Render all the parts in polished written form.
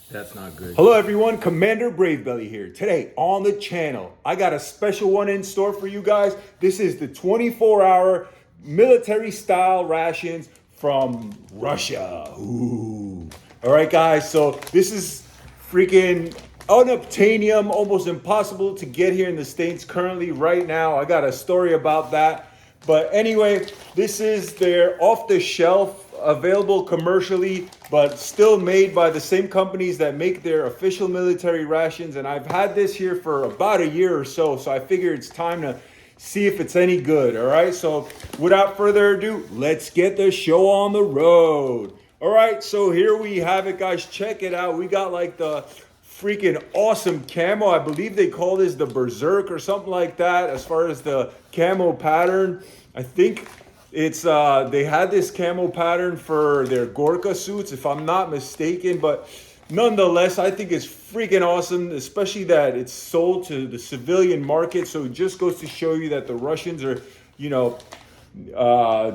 That's not good. Hello everyone, Commander Bravebelly here. Today on the channel, I got a special one in store for you guys. This is the 24-hour military style rations from Russia. Ooh. All right guys, so this is freaking unobtainium, almost impossible to get here in the States currently right now. I got a story about that. But anyway, this is their off-the-shelf, available commercially, but still made by the same companies that make their official military rations. And I've had this here for about a year or so, so I figure it's time to see if it's any good, all right? So without further ado, let's get the show on the road. All right, so here we have it, guys. Check it out. We got like the freaking awesome camo. I believe they call this the Berserk or something like that as far as the camo pattern. I think it's they had this camo pattern for their Gorka suits, if I'm not mistaken, but nonetheless, I think it's freaking awesome, especially that it's sold to the civilian market. So it just goes to show you that the Russians are,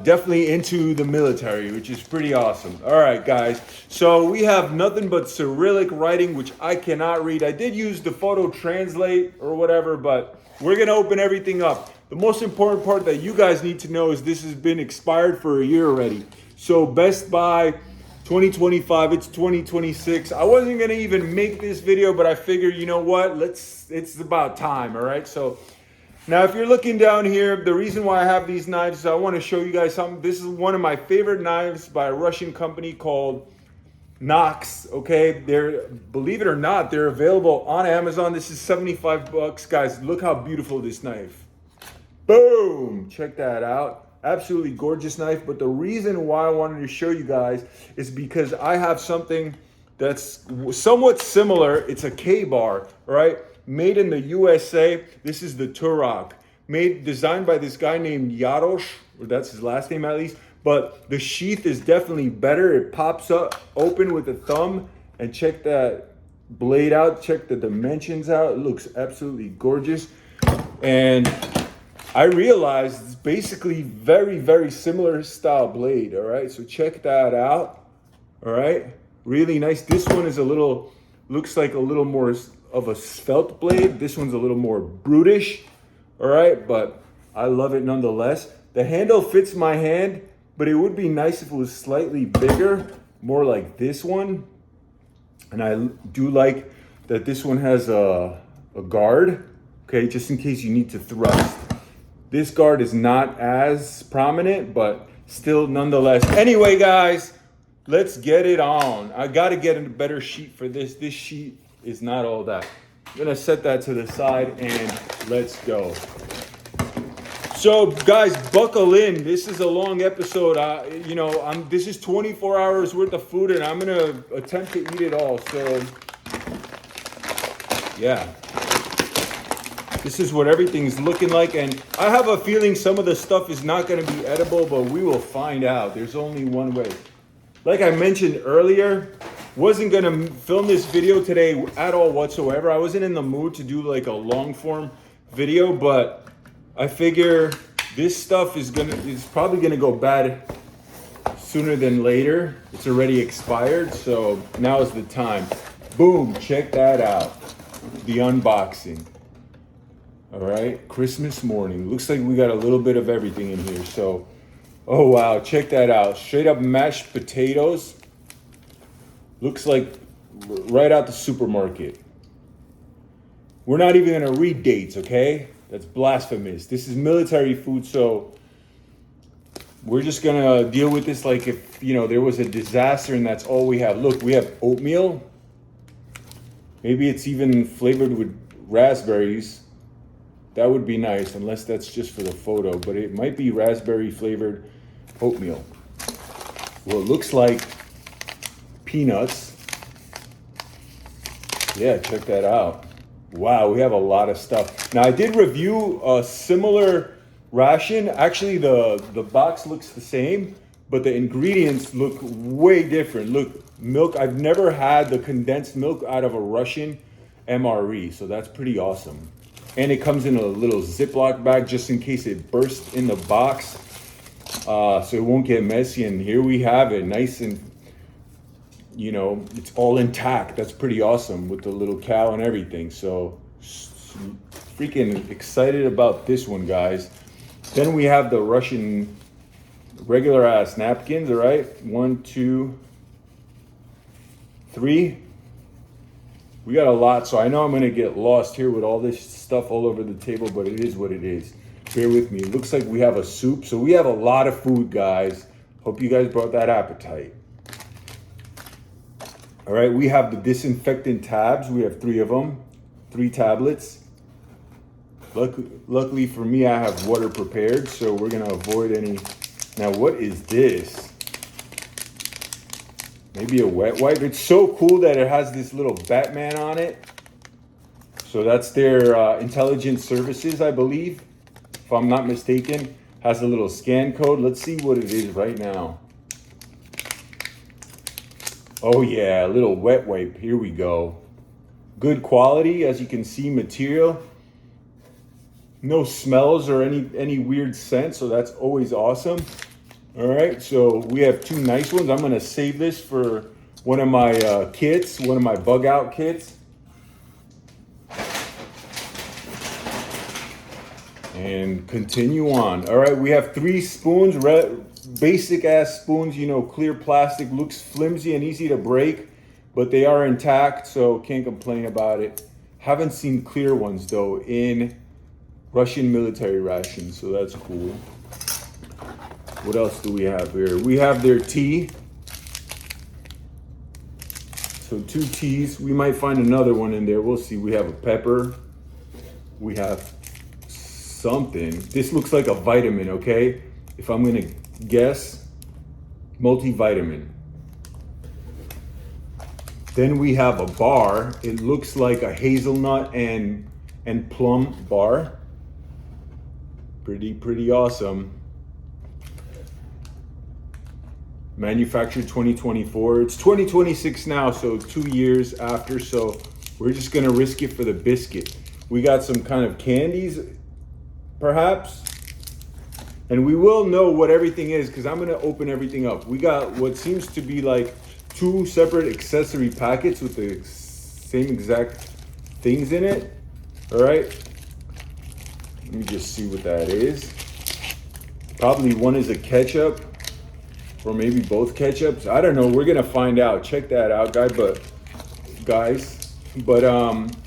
definitely into the military, which is pretty awesome. All right, guys. So we have nothing but Cyrillic writing, which I cannot read. I did use the photo translate or whatever, but we're going to open everything up. The most important part that you guys need to know is this has been expired for a year already. So Best Buy 2025, it's 2026. I wasn't going to even make this video, but I figured, you know what? It's about time, all right? So now, if you're looking down here, the reason why I have these knives is I want to show you guys something. This is one of my favorite knives by a Russian company called Nox, okay? Believe it or not, they're available on Amazon. This is 75 bucks. Guys, look how beautiful this knife. Boom! Check that out. Absolutely gorgeous knife. But the reason why I wanted to show you guys is because I have something that's somewhat similar. It's a K-bar, right? Made in the USA. This is the Turok. Designed by this guy named Yarosh, or that's his last name at least. But the sheath is definitely better. It pops up open with a thumb. And check that blade out. Check the dimensions out. It looks absolutely gorgeous. And I realized it's basically very, very similar style blade. All right. So check that out. All right. Really nice. This one is looks like a little more of a svelte blade. This one's a little more brutish, all right, but I love it nonetheless. The handle fits my hand, but it would be nice if it was slightly bigger, more like this one. And I do like that this one has a guard, okay, just in case you need to thrust. This guard is not as prominent, but still nonetheless. Anyway, guys, let's get it on. I got to get a better sheet for this. This sheet is not all that. I'm gonna set that to the side and let's go. So guys, buckle in. This is a long episode. This is 24 hours worth of food and I'm gonna attempt to eat it all. So yeah, this is what everything's looking like. And I have a feeling some of the stuff is not gonna be edible, but we will find out. There's only one way. Like I mentioned earlier, wasn't gonna film this video today at all whatsoever. I wasn't in the mood to do like a long form video, but I figure this stuff is probably gonna go bad sooner than later. It's already expired, so now is the time. Boom, check that out. The unboxing. All right, Christmas morning. Looks like we got a little bit of everything in here, so oh wow, check that out. Straight up mashed potatoes. Looks like right out the supermarket. We're not even gonna read dates, okay? That's blasphemous. This is military food, so we're just gonna deal with this like if, there was a disaster and that's all we have. Look, we have oatmeal. Maybe it's even flavored with raspberries. That would be nice, unless that's just for the photo, but it might be raspberry flavored oatmeal. Well, it looks like peanuts. Yeah, check that out. Wow, we have a lot of stuff. Now, I did review a similar ration. Actually, the box looks the same, but the ingredients look way different. Look, milk. I've never had the condensed milk out of a Russian MRE, so that's pretty awesome. And it comes in a little Ziploc bag just in case it bursts in the box. so it won't get messy. And here we have it, nice and, you know, it's all intact. That's pretty awesome with the little cow and everything. So freaking excited about this one, guys. Then we have the Russian regular ass napkins. All right, 1, 2, 3. We got a lot, so I know I'm gonna get lost here with all this stuff all over the table, but it is what it is. Bear with me. It looks like we have a soup, so we have a lot of food, guys. Hope you guys brought that appetite. All right, we have the disinfectant tabs. We have 3 of them, 3 tablets. Luckily for me, I have water prepared, so we're gonna avoid any. Now, what is this? Maybe a wet wipe. It's so cool that it has this little Batman on it. So that's their intelligence services, I believe, if I'm not mistaken. Has a little scan code. Let's see what it is right now. Oh yeah, a little wet wipe. Here we go. Good quality, as you can see, material. No smells or any weird scent, so that's always awesome. All right, so we have 2 nice ones. I'm gonna save this for one of my kits, one of my bug out kits. And continue on. All right, we have 3 spoons, basic ass spoons, you know, clear plastic, looks flimsy and easy to break, but they are intact, so can't complain about it. Haven't seen clear ones though in Russian military rations, so that's cool. What else do we have here? We have their tea. So 2 teas. We might find another one in there. We'll see. We have a pepper. We have something. This looks like a vitamin, okay? If I'm gonna guess, multivitamin. Then we have a bar. It looks like a hazelnut and plum bar. Pretty awesome. Manufactured 2024. It's 2026 now, so 2 years after. So we're just gonna risk it for the biscuit. We got some kind of candies, perhaps, and we will know what everything is because I'm gonna open everything up. We got what seems to be like 2 separate accessory packets with the same exact things in it. All right. Let me just see what that is. Probably one is a ketchup, or maybe both ketchups. I don't know. We're gonna find out. Check that out, guys. But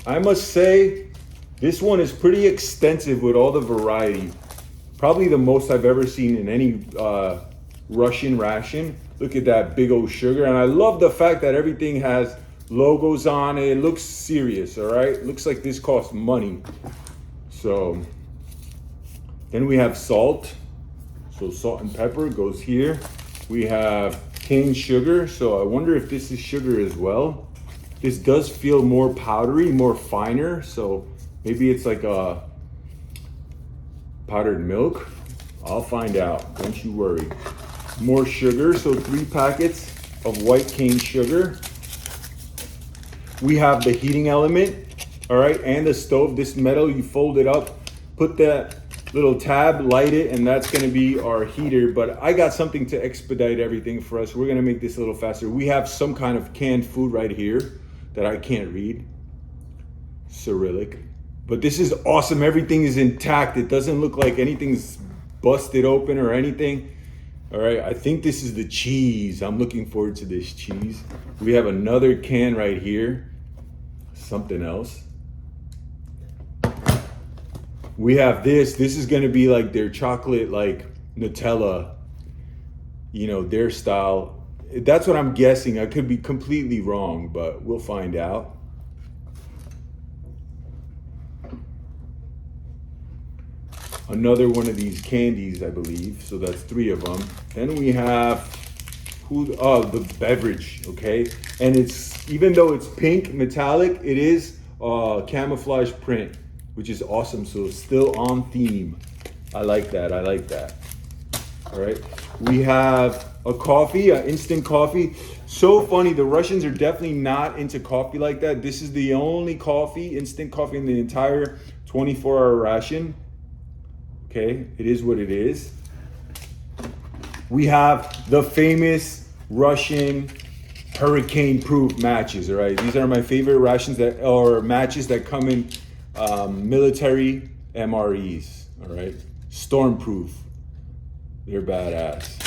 I must say, this one is pretty extensive with all the variety. Probably the most I've ever seen in any Russian ration. Look at that big old sugar, and I love the fact that everything has logos on it. It looks serious. All right, looks like this costs money. So then we have salt. So salt and pepper goes here. We have cane sugar. So I wonder if this is sugar as well. This does feel more powdery, more finer. So maybe it's like a powdered milk. I'll find out, don't you worry. More sugar, so 3 packets of white cane sugar. We have the heating element, all right, and the stove. This metal, you fold it up, put that little tab, light it, and that's gonna be our heater. But I got something to expedite everything for us. We're gonna make this a little faster. We have some kind of canned food right here that I can't read, Cyrillic. But this is awesome, everything is intact. It doesn't look like anything's busted open or anything. All right, I think this is the cheese. I'm looking forward to this cheese. We have another can right here, something else. We have this is gonna be like their chocolate, like Nutella, you know, their style. That's what I'm guessing. I could be completely wrong, but we'll find out. Another one of these candies, I believe. So that's 3 of them. Then we have the beverage, okay? And it's, even though it's pink metallic, it is camouflage print, which is awesome. So it's still on theme. I like that. All right. We have a coffee, an instant coffee. So funny. The Russians are definitely not into coffee like that. This is the only coffee, instant coffee in the entire 24-hour ration. Okay, it is what it is. we have the famous Russian hurricane-proof matches. All right, these are my favorite rations that or matches that come in military MREs. All right, storm-proof. They're badass.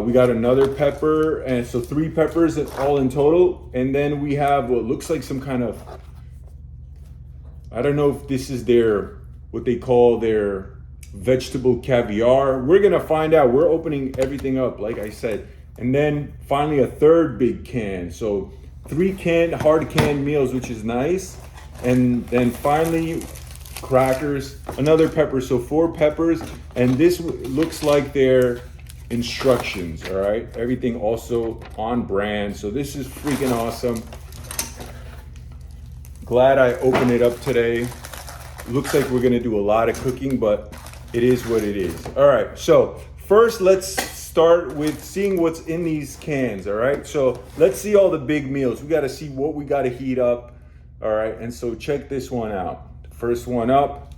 We got another pepper, and so 3 peppers all in total. And then we have what looks like some kind of, I don't know if this is what they call their vegetable caviar. We're gonna find out. We're opening everything up, like I said. And then finally a 3rd big can. So 3 hard canned meals, which is nice. And then finally crackers, another pepper. So 4 peppers. And this looks like their instructions, all right? Everything also on brand. So this is freaking awesome. Glad I opened it up today. Looks like we're gonna do a lot of cooking, but it is what it is. All right, so first let's start with seeing what's in these cans, all right? So let's see all the big meals. We gotta see what we gotta heat up, all right? And so check this one out. First one up.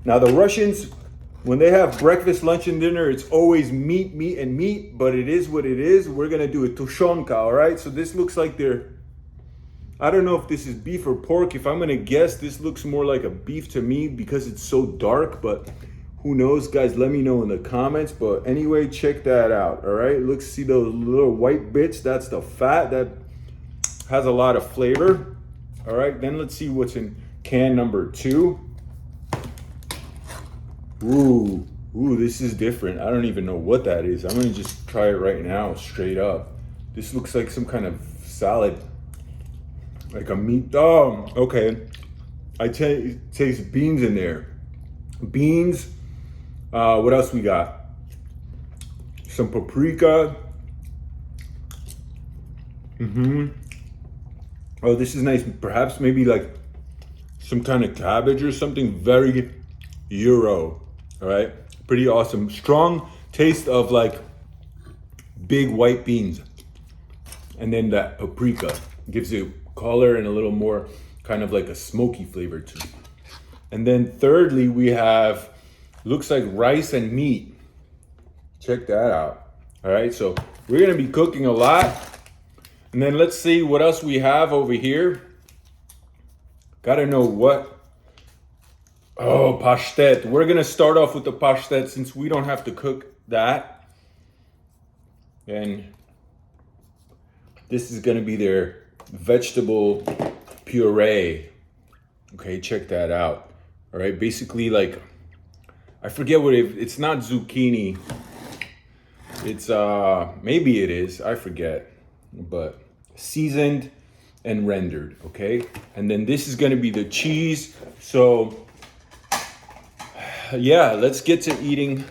Now the Russians, when they have breakfast, lunch, and dinner, it's always meat, meat, and meat, but it is what it is. We're gonna do a tushonka, all right? So this looks like I don't know if this is beef or pork. If I'm gonna guess, this looks more like a beef to me because it's so dark, but who knows, guys? Let me know in the comments. But anyway, check that out, all right? See those little white bits? That's the fat that has a lot of flavor, all right? Then let's see what's in can number 2. Ooh, this is different. I don't even know what that is. I'm gonna just try it right now, straight up. This looks like some kind of salad, like a meat. Oh, okay. I taste beans in there. Beans. What else we got? Some paprika. Oh, this is nice. Perhaps maybe like some kind of cabbage or something. Very Euro. All right, pretty awesome. Strong taste of like big white beans. And then that paprika gives you color and a little more kind of like a smoky flavor too. And then thirdly, we have, looks like rice and meat. Check that out. All right, so we're gonna be cooking a lot. And then let's see what else we have over here. Gotta know what. Oh, pashtet. We're gonna start off with the pashtet since we don't have to cook that. And this is gonna be their vegetable puree. Okay, check that out. All right, basically like, I forget what it's not zucchini. It's, maybe it is, I forget. But seasoned and rendered, okay? And then this is gonna be the cheese. So, yeah, let's get to eating.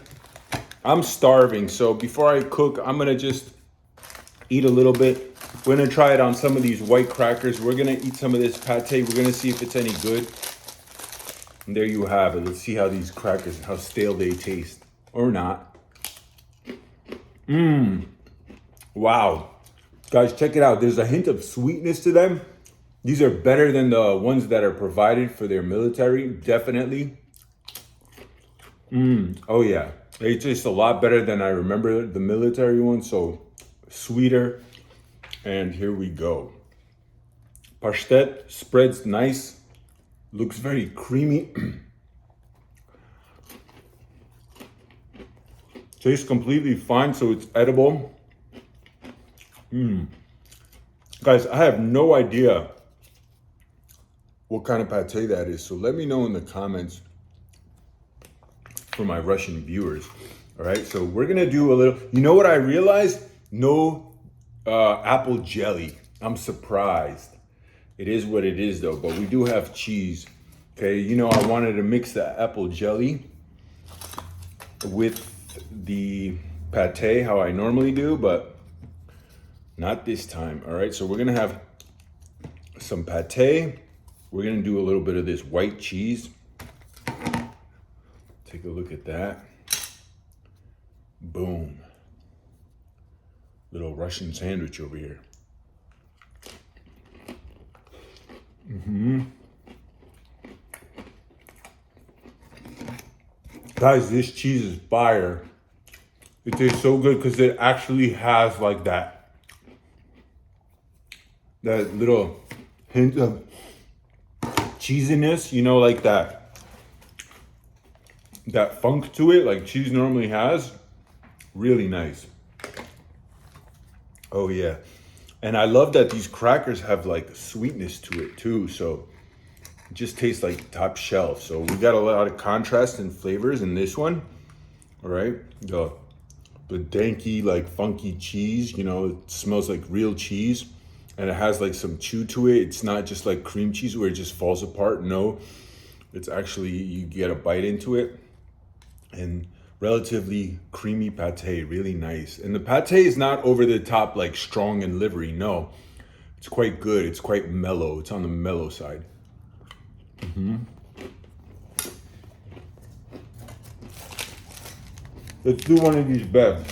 I'm starving, so before I cook, I'm gonna just eat a little bit. We're gonna try it on some of these white crackers. We're gonna eat some of this pate. We're gonna see if it's any good. And there you have it. Let's see how these crackers, how stale they taste. Or not. Wow. Guys, check it out. There's a hint of sweetness to them. These are better than the ones that are provided for their military, definitely. Oh yeah, they taste a lot better than I remember the military ones, so sweeter. And here we go. Pashtet spreads nice, looks very creamy. Tastes completely fine, so it's edible. Guys, I have no idea what kind of pate that is, so let me know in the comments for my Russian viewers. All right, so we're gonna do a little, you know what I realized? No apple jelly. I'm surprised. It is what it is though, but we do have cheese. Okay, you know I wanted to mix the apple jelly with the pate, how I normally do, but not this time. All right, so we're gonna have some pate. We're gonna do a little bit of this white cheese. Take a look at that. Boom. Little Russian sandwich over here. Guys, this cheese is fire. It tastes so good because it actually has like that little hint of cheesiness, you know, like that funk to it, like cheese normally has. Really nice. Oh yeah. And I love that these crackers have like sweetness to it too. So it just tastes like top shelf. So we got a lot of contrast and flavors in this one. All right. The danky, like funky cheese, you know, it smells like real cheese. And it has like some chew to it. It's not just like cream cheese where it just falls apart. No, it's actually, you get a bite into it. And relatively creamy pate, really nice. And the pate is not over the top, like strong and livery. No, it's quite good. It's quite mellow. It's on the mellow side. Let's do one of these bevs.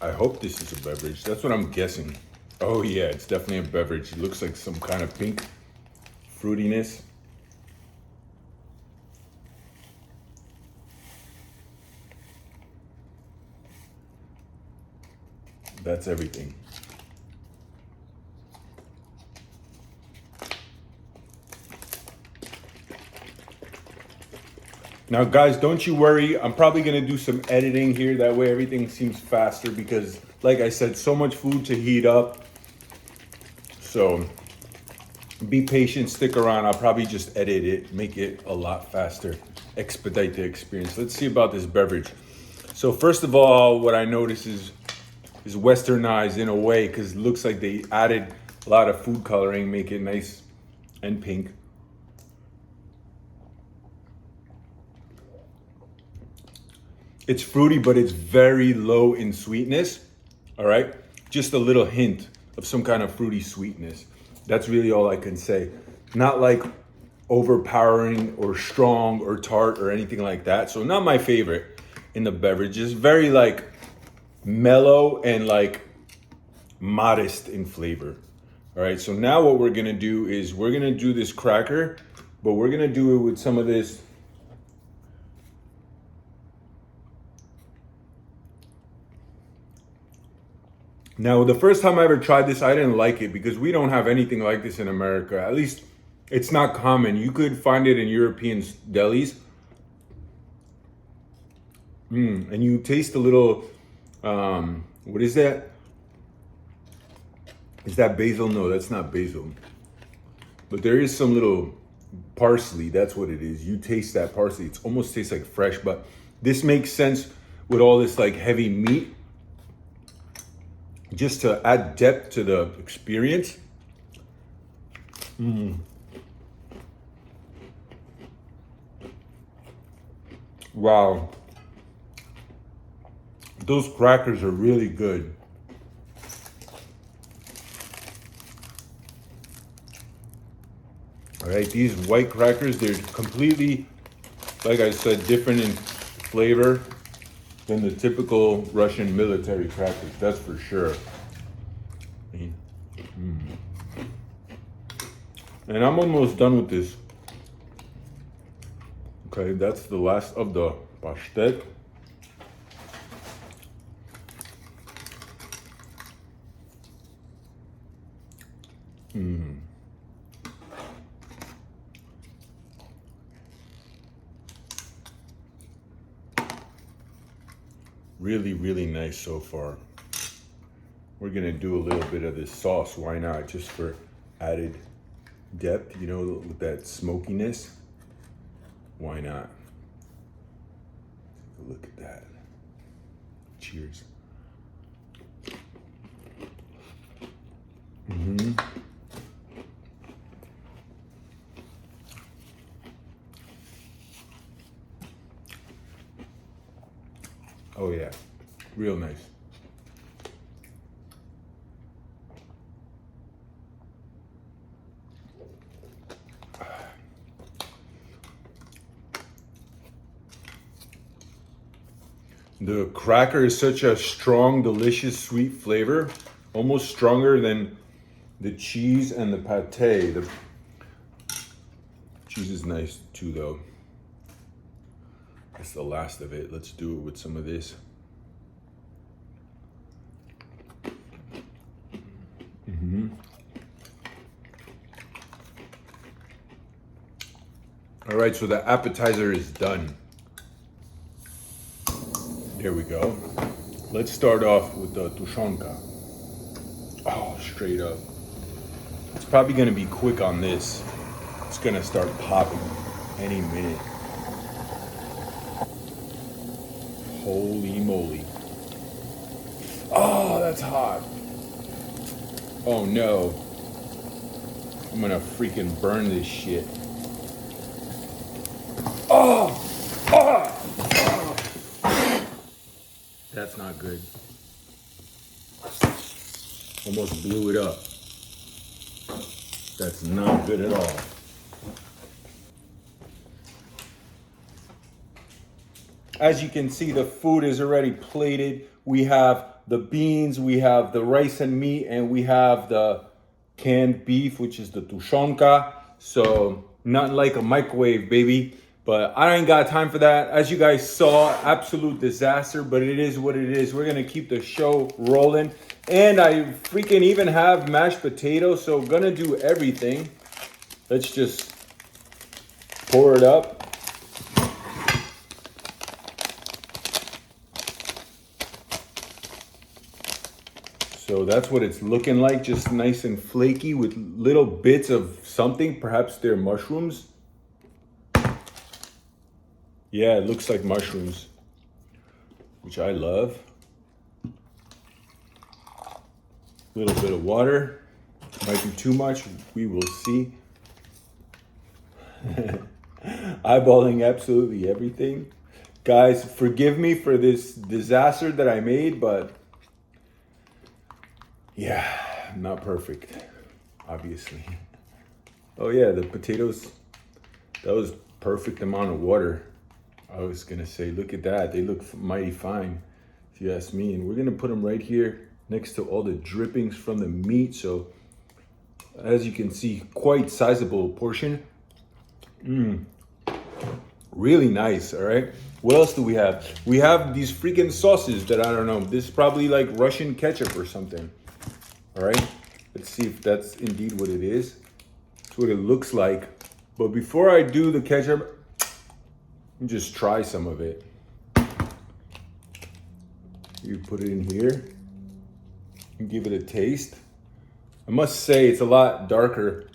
I hope this is a beverage. That's what I'm guessing. Oh yeah, it's definitely a beverage. It looks like some kind of pink fruitiness. That's everything. Now guys, don't you worry. I'm probably gonna do some editing here. That way everything seems faster because like I said, so much food to heat up. So be patient, stick around. I'll probably just edit it, make it a lot faster, expedite the experience. Let's see about this beverage. So first of all, what I notice is westernized in a way because it looks like they added a lot of food coloring, make it nice and pink. It's fruity, but it's very low in sweetness. All right, just a little hint of some kind of fruity sweetness. That's really all I can say. Not like overpowering or strong or tart or anything like that. So not my favorite in the beverage. It's very like mellow and like modest in flavor. All right, so now what we're gonna do is we're gonna do this cracker, but we're gonna do it with some of this Now, the first time I ever tried this, I didn't like it because we don't have anything like this in America. At least it's not common. You could find it in European delis. And you taste a little, what is that? Is that basil? No, that's not basil. But there is some little parsley. That's what it is. You taste that parsley. It almost tastes like fresh, but this makes sense with all this like heavy meat. Just to add depth to the experience. Wow. Those crackers are really good. All right, these white crackers, they're completely, like I said, different in flavor than the typical Russian military crackers, that's for sure. And I'm almost done with this. Okay, that's the last of the pashtet. Really, really nice so far. We're gonna do a little bit of this sauce, why not? Just for added depth, you know, with that smokiness. Why not? Take a look at that. Cheers. Oh yeah, real nice. The cracker is such a strong, delicious, sweet flavor, almost stronger than the cheese and the pate. The cheese is nice too, though. That's the last of it. Let's do it with some of this. All right, so the appetizer is done. There we go. Let's start off with the tushonka. Oh, straight up. It's probably gonna be quick on this. It's gonna start popping any minute. Holy moly. Oh, that's hot. Oh no. I'm gonna freaking burn this shit. Oh! Oh! That's not good. Almost blew it up. That's not good at all. As you can see, the food is already plated. We have the beans, we have the rice and meat, and we have the canned beef, which is the tushonka. So nothing like a microwave, baby. But I ain't got time for that. As you guys saw, absolute disaster, but it is what it is. We're gonna keep the show rolling. And I freaking even have mashed potatoes, so gonna do everything. Let's just pour it up. So that's what it's looking like, just nice and flaky with little bits of something. Perhaps they're mushrooms. Yeah, it looks like mushrooms, which I love. A little bit of water. Might be too much, we will see. Eyeballing absolutely everything. Guys, forgive me for this disaster that I made, but yeah, not perfect, obviously. Oh yeah, the potatoes, that was perfect amount of water. I was gonna say, look at that. They look mighty fine, if you ask me. And we're gonna put them right here next to all the drippings from the meat. So as you can see, quite sizable portion. Really nice, all right? What else do we have? We have these freaking sauces that I don't know. This is probably like Russian ketchup or something. All right, let's see if that's indeed what it is. That's what it looks like. But before I do the ketchup, just try some of it. You put it in here and give it a taste. I must say it's a lot darker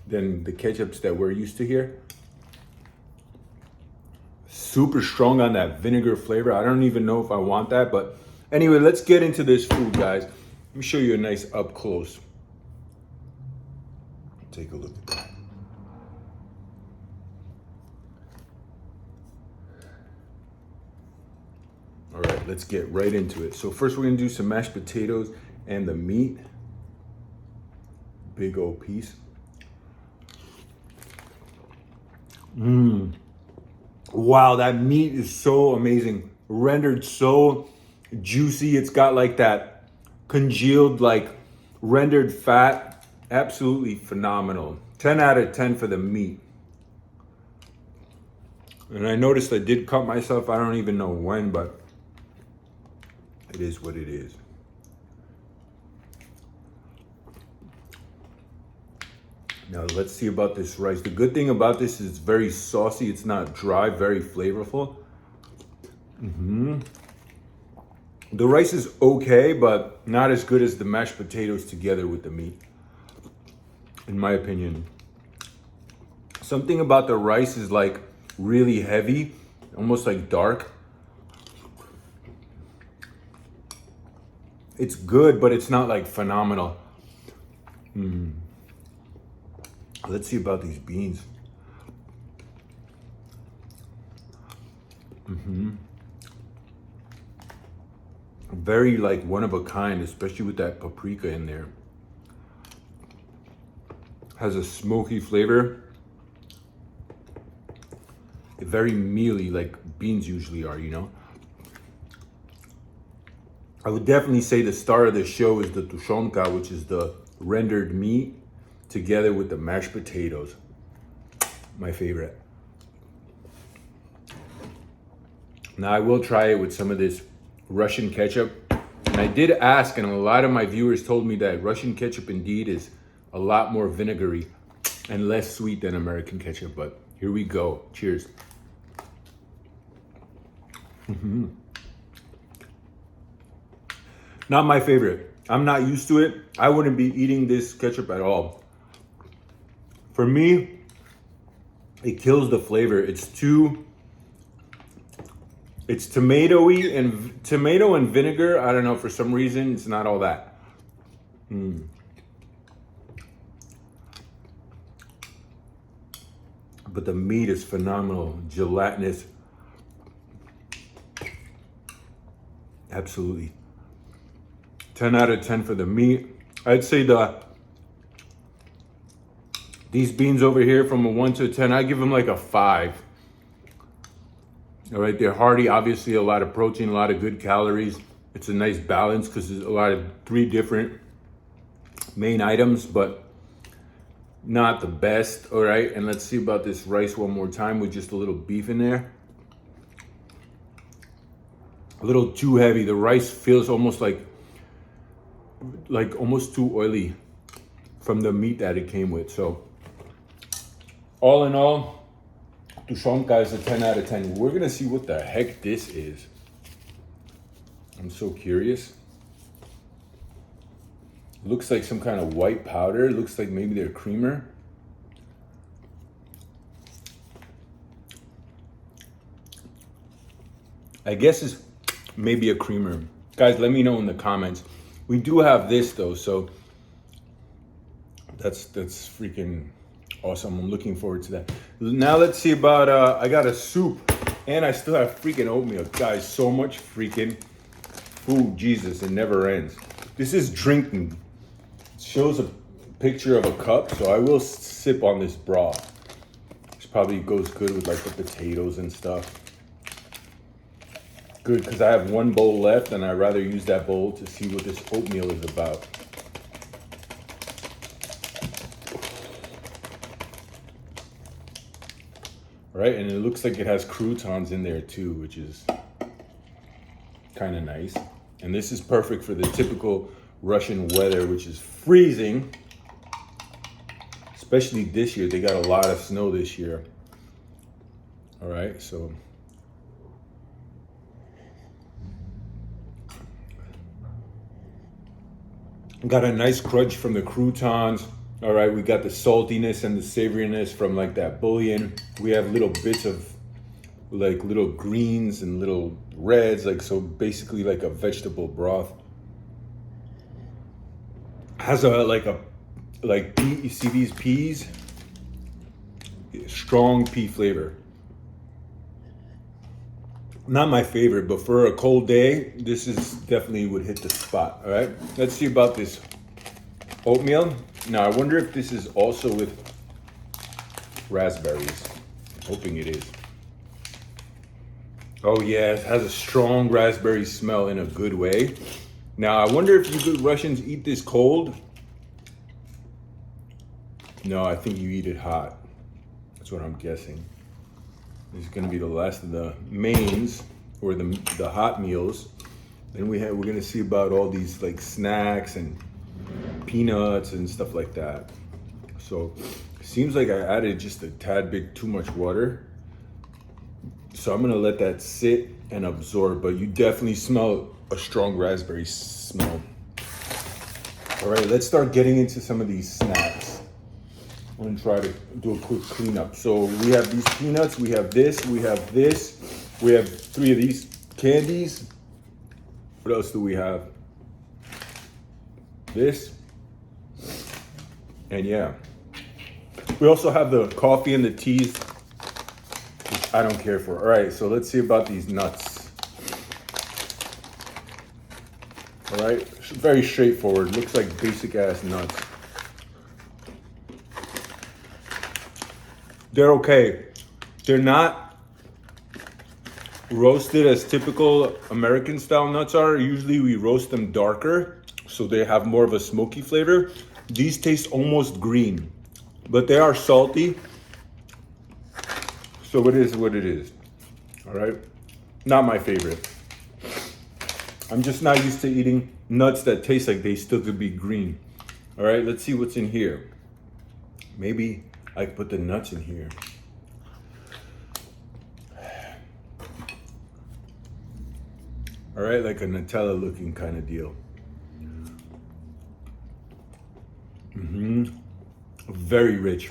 than the ketchups that we're used to here. Super strong on that vinegar flavor. I don't even know if I want that, but anyway, let's get into this food, guys. Let me show you a nice up close. Take a look at that. All right, let's get right into it. So first we're gonna do some mashed potatoes and the meat. Big old piece. Wow, that meat is so amazing. Rendered so juicy. It's got like that congealed, like rendered fat. Absolutely phenomenal. 10 out of 10 for the meat. And I noticed I did cut myself. I don't even know when, but it is what it is. Now let's see about this rice. The good thing about this is it's very saucy. It's not dry, very flavorful. The rice is okay, but not as good as the mashed potatoes together with the meat, in my opinion. Something about the rice is like really heavy, almost like dark. It's good, but it's not like phenomenal. Let's see about these beans. Very like one of a kind, especially with that paprika in there. Has a smoky flavor. Very mealy, like beans usually are, you know. I would definitely say the star of the show is the tushonka, which is the rendered meat together with the mashed potatoes. My favorite. Now I will try it with some of this Russian ketchup. And I did ask, and a lot of my viewers told me that Russian ketchup indeed is a lot more vinegary and less sweet than American ketchup. But here we go. Cheers. Not my favorite. I'm not used to it. I wouldn't be eating this ketchup at all. For me, it kills the flavor. It's tomatoey, and tomato and vinegar. I don't know, for some reason, it's not all that. But the meat is phenomenal, gelatinous. Absolutely. 10 out of 10 for the meat. I'd say these beans over here, from a 1 to a 10, I give them like a 5. All right, they're hearty, obviously a lot of protein, a lot of good calories. It's a nice balance because there's a lot of 3 different main items, but not the best. All right, and let's see about this rice one more time with just a little beef in there. A little too heavy. The rice feels almost like almost too oily from the meat that it came with. So all in all, tushonka is a 10 out of 10. We're gonna see what the heck this is. I'm so curious. Looks like some kind of white powder. Looks like maybe they're creamer. I guess it's maybe a creamer. Guys, let me know in the comments. We do have this though, so that's freaking awesome. I'm looking forward to that. Now let's see about, I got a soup and I still have freaking oatmeal. Guys, so much freaking food. Jesus, it never ends. This is drinking. It shows a picture of a cup, so I will sip on this broth. This probably goes good with like the potatoes and stuff. Good, because I have one bowl left and I'd rather use that bowl to see what this oatmeal is about. All right, and it looks like it has croutons in there too, which is kind of nice. And this is perfect for the typical Russian weather, which is freezing. Especially this year, they got a lot of snow this year. All right, so. Got a nice crunch from the croutons. All right, we got the saltiness and the savoriness from like that bouillon. We have little bits of like little greens and little reds, like so basically like a vegetable broth. Has like pea, you see these peas? Strong pea flavor. Not my favorite, but for a cold day, this is definitely would hit the spot. All right, let's see about this oatmeal. Now, I wonder if this is also with raspberries. I'm hoping it is. Oh yeah, it has a strong raspberry smell in a good way. Now, I wonder if you good Russians eat this cold. No, I think you eat it hot. That's what I'm guessing. This is gonna be the last of the mains, or the hot meals. Then we're gonna see about all these like snacks and peanuts and stuff like that. So seems like I added just a tad bit too much water. So I'm gonna let that sit and absorb, but you definitely smell a strong raspberry smell. All right, let's start getting into some of these snacks. I'm gonna try to do a quick cleanup. So we have these peanuts, we have this, we have this, we have 3 of these candies. What else do we have? This. And yeah. We also have the coffee and the teas, which I don't care for. All right, so let's see about these nuts. All right, very straightforward. Looks like basic ass nuts. They're okay. They're not roasted as typical American style nuts are. Usually we roast them darker so they have more of a smoky flavor. These taste almost green, but they are salty. So it is what it is. All right. Not my favorite. I'm just not used to eating nuts that taste like they still could be green. All right, let's see what's in here. Maybe I could put the nuts in here. All right, like a Nutella looking kind of deal. Very rich.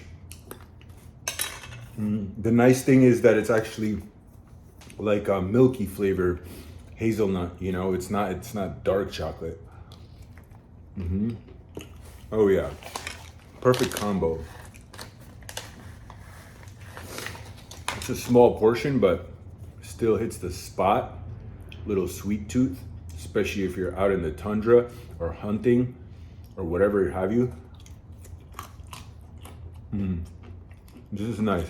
The nice thing is that it's actually like a milky flavor, hazelnut. You know, it's not dark chocolate. Oh yeah, perfect combo. It's a small portion, but still hits the spot. Little sweet tooth, especially if you're out in the tundra or hunting or whatever have you. This is nice.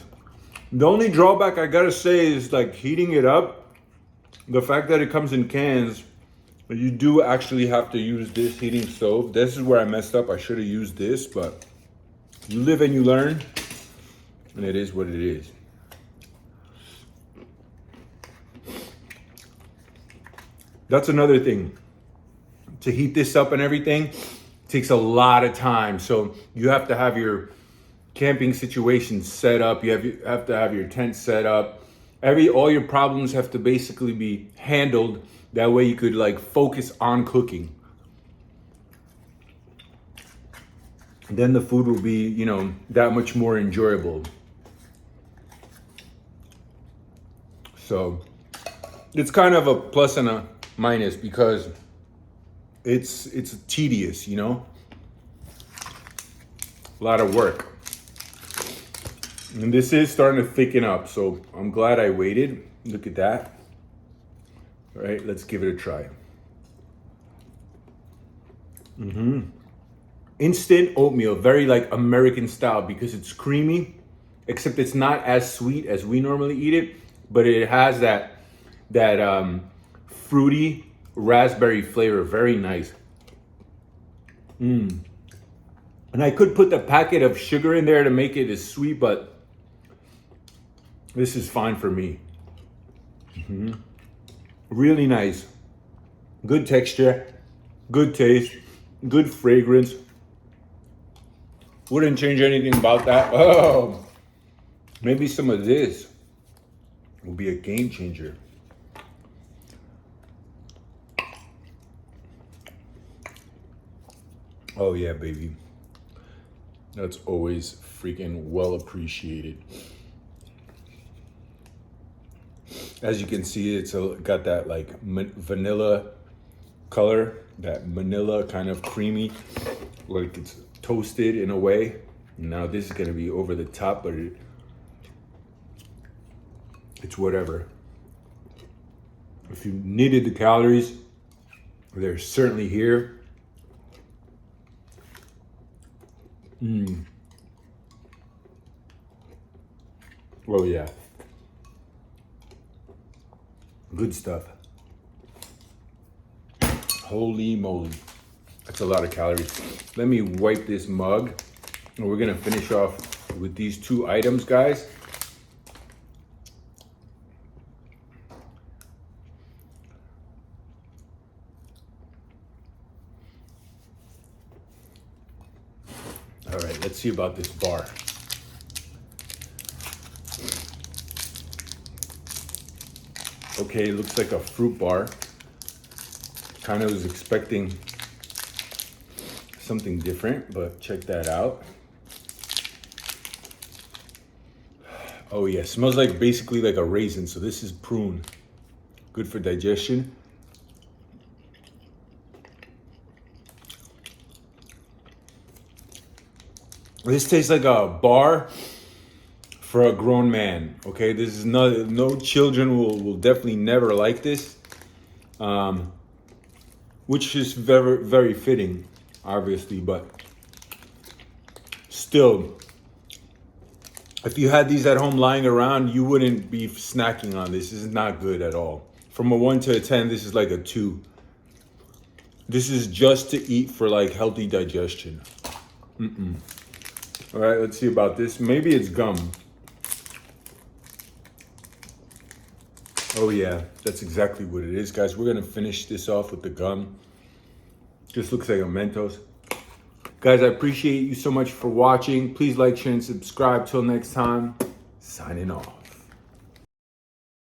The only drawback I gotta say is like heating it up. The fact that it comes in cans, you do actually have to use this heating stove. This is where I messed up. I should have used this, but you live and you learn, and it is what it is. That's another thing. To heat this up and everything takes a lot of time. So you have to have your camping situation set up. You have to have your tent set up. All your problems have to basically be handled. That way you could like focus on cooking. Then the food will be, you know, that much more enjoyable. So it's kind of a plus and a minus because it's tedious, you know, a lot of work. And this is starting to thicken up, so I'm glad I waited. Look at that. All right, let's give it a try. Instant oatmeal, very like American style because it's creamy, except it's not as sweet as we normally eat it, but it has that fruity raspberry flavor. Very nice. And I could put the packet of sugar in there to make it as sweet, but this is fine for me. Really nice. Good texture, good taste, good fragrance. Wouldn't change anything about that. Oh, maybe some of this will be a game changer. Oh yeah, baby. That's always freaking well appreciated. As you can see, it's got that like vanilla color, that vanilla kind of creamy, like it's toasted in a way. Now this is gonna be over the top, but it's whatever. If you needed the calories, they're certainly here. Oh yeah. Good stuff. Holy moly. That's a lot of calories. Let me wipe this mug and we're gonna finish off with these two items, guys. All right, let's see about this bar. Okay, it looks like a fruit bar. Kind of was expecting something different, but check that out. Oh yeah, smells like basically like a raisin. So this is prune. Good for digestion. This tastes like a bar for a grown man. Okay, this is no children will definitely never like this. Which is very, very fitting, obviously, but still If you had these at home lying around, you wouldn't be snacking on this. This is not good at all. From a 1 to a 10, this is like a 2. This is just to eat for like healthy digestion. All right, let's see about this. Maybe it's gum. Oh yeah, that's exactly what it is, guys. We're gonna finish this off with the gum. Just looks like a Mentos. Guys, I appreciate you so much for watching. Please like, share, and subscribe. Till next time, signing off.